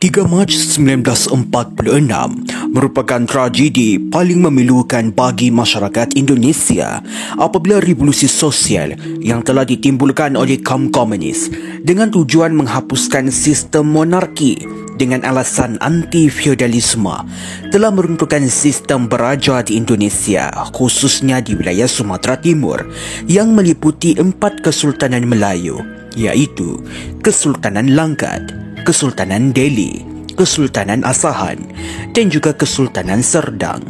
3 Mac 1946 merupakan tragedi paling memilukan bagi masyarakat Indonesia apabila revolusi sosial yang telah ditimbulkan oleh kaum komunis dengan tujuan menghapuskan sistem monarki dengan alasan anti-feudalisme telah meruntuhkan sistem beraja di Indonesia, khususnya di wilayah Sumatera Timur yang meliputi 4 Kesultanan Melayu, iaitu Kesultanan Langkat, Kesultanan Delhi, Kesultanan Asahan dan juga Kesultanan Serdang.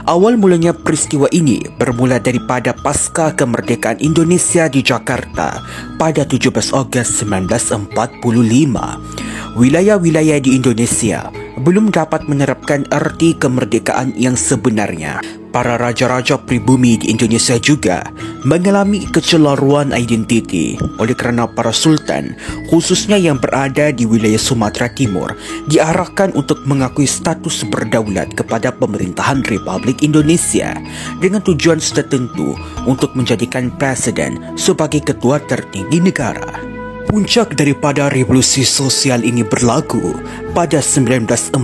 Awal mulanya peristiwa ini bermula daripada pasca kemerdekaan Indonesia di Jakarta pada 17 Ogos 1945. Wilayah-wilayah di Indonesia belum dapat menerapkan arti kemerdekaan yang sebenarnya. Para raja-raja pribumi di Indonesia juga mengalami kecelaruan identiti oleh kerana para sultan, khususnya yang berada di wilayah Sumatera Timur, diarahkan untuk mengakui status berdaulat kepada pemerintahan Republik Indonesia dengan tujuan tertentu untuk menjadikan presiden sebagai ketua tertinggi negara. Puncak daripada revolusi sosial ini berlaku pada 1946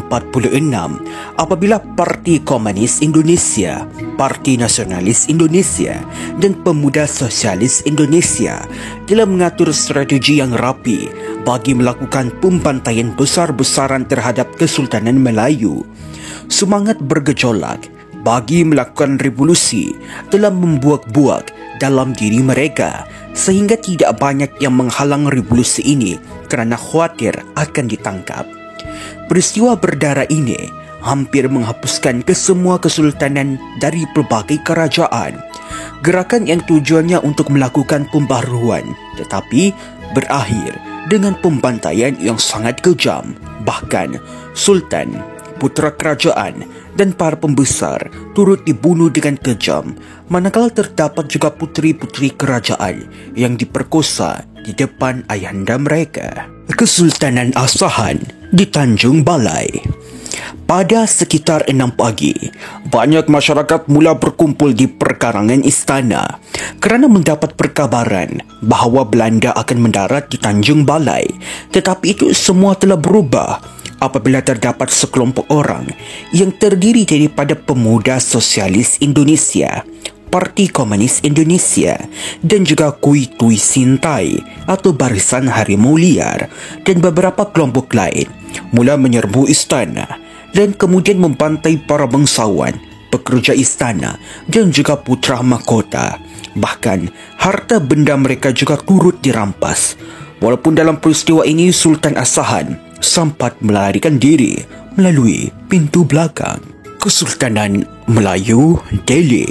apabila Parti Komunis Indonesia, Parti Nasionalis Indonesia dan Pemuda Sosialis Indonesia telah mengatur strategi yang rapi bagi melakukan pembantaian besar-besaran terhadap Kesultanan Melayu. Semangat bergejolak bagi melakukan revolusi telah membuak-buak dalam diri mereka sehingga tidak banyak yang menghalang revolusi ini kerana khawatir akan ditangkap. Peristiwa berdarah ini hampir menghapuskan kesemua kesultanan dari pelbagai kerajaan. Gerakan yang tujuannya untuk melakukan pembaharuan tetapi berakhir dengan pembantaian yang sangat kejam. Bahkan sultan, putera kerajaan dan para pembesar turut dibunuh dengan kejam, manakala terdapat juga puteri-puteri kerajaan yang diperkosa di depan ayahanda mereka. Kesultanan Asahan di Tanjung Balai. Pada sekitar 6 pagi, banyak masyarakat mula berkumpul di perkarangan istana kerana mendapat perkabaran bahawa Belanda akan mendarat di Tanjung Balai. Tetapi itu semua telah berubah apabila terdapat sekelompok orang yang terdiri daripada Pemuda Sosialis Indonesia, Parti Komunis Indonesia dan juga Kui Tui Sintai atau Barisan Harimau Liar dan beberapa kelompok lain mula menyerbu istana dan kemudian membantai para bangsawan, pekerja istana dan juga putra mahkota. Bahkan harta benda mereka juga turut dirampas. Walaupun dalam peristiwa ini Sultan Asahan sempat melarikan diri melalui pintu belakang. Kesultanan Melayu Delhi.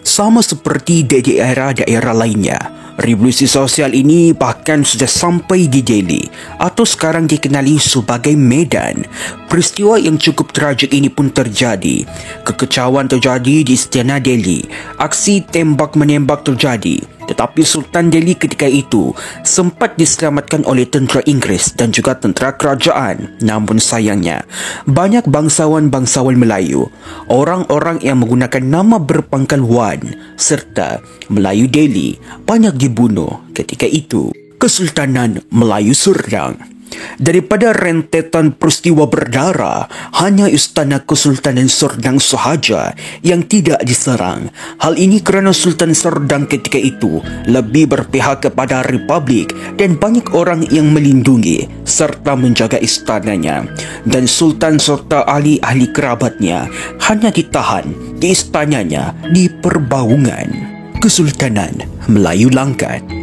Sama seperti di daerah-daerah lainnya, revolusi sosial ini bahkan sudah sampai di Delhi atau sekarang dikenali sebagai Medan. Peristiwa yang cukup tragik ini pun terjadi. Kekecauan terjadi di Istana Delhi. Aksi tembak-menembak terjadi. Tetapi Sultan Delhi ketika itu sempat diselamatkan oleh tentera Inggeris dan juga tentera kerajaan. Namun sayangnya, banyak bangsawan-bangsawan Melayu, orang-orang yang menggunakan nama berpangkal Wan serta Melayu Delhi banyak dibunuh ketika itu. Kesultanan Melayu Serdang. Daripada rentetan peristiwa berdarah, hanya Istana Kesultanan Serdang sahaja yang tidak diserang. Hal ini kerana Sultan Serdang ketika itu lebih berpihak kepada Republik dan banyak orang yang melindungi serta menjaga istananya. Dan Sultan serta ahli-ahli kerabatnya hanya ditahan di istananya di Perbaungan. Kesultanan Melayu Langkat.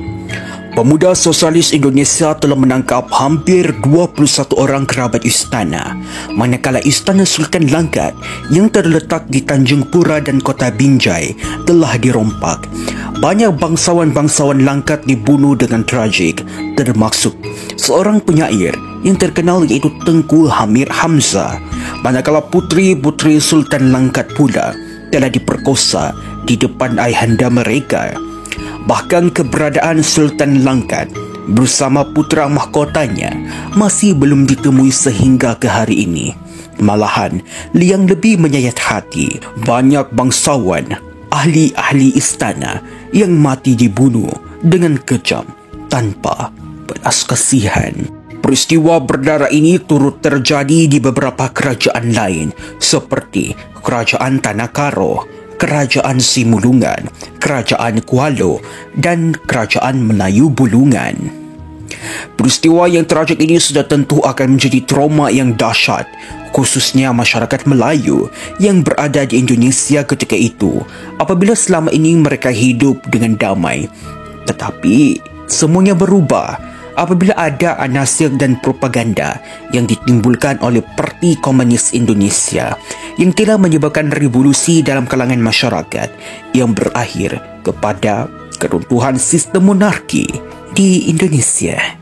Pemuda Sosialis Indonesia telah menangkap hampir 21 orang kerabat istana, manakala Istana Sultan Langkat yang terletak di Tanjung Pura dan Kota Binjai telah dirompak. Banyak bangsawan-bangsawan Langkat dibunuh dengan tragik, termasuk seorang penyair yang terkenal iaitu Tengku Hamir Hamzah, manakala puteri-puteri Sultan Langkat pula telah diperkosa di depan ayahanda mereka. Bahkan keberadaan Sultan Langkat bersama putra mahkotanya masih belum ditemui sehingga ke hari ini. Malahan, yang lebih menyayat hati, banyak bangsawan, ahli-ahli istana yang mati dibunuh dengan kejam tanpa belas kasihan. Peristiwa berdarah ini turut terjadi di beberapa kerajaan lain seperti Kerajaan Tanah Karo, Kerajaan Simulungan, Kerajaan Kuala dan Kerajaan Melayu Bulungan. Peristiwa yang tragik ini sudah tentu akan menjadi trauma yang dahsyat, khususnya masyarakat Melayu yang berada di Indonesia ketika itu apabila selama ini mereka hidup dengan damai. Tetapi semuanya berubah apabila ada anasir dan propaganda yang ditimbulkan oleh Parti Komunis Indonesia yang telah menyebabkan revolusi dalam kalangan masyarakat yang berakhir kepada keruntuhan sistem monarki di Indonesia.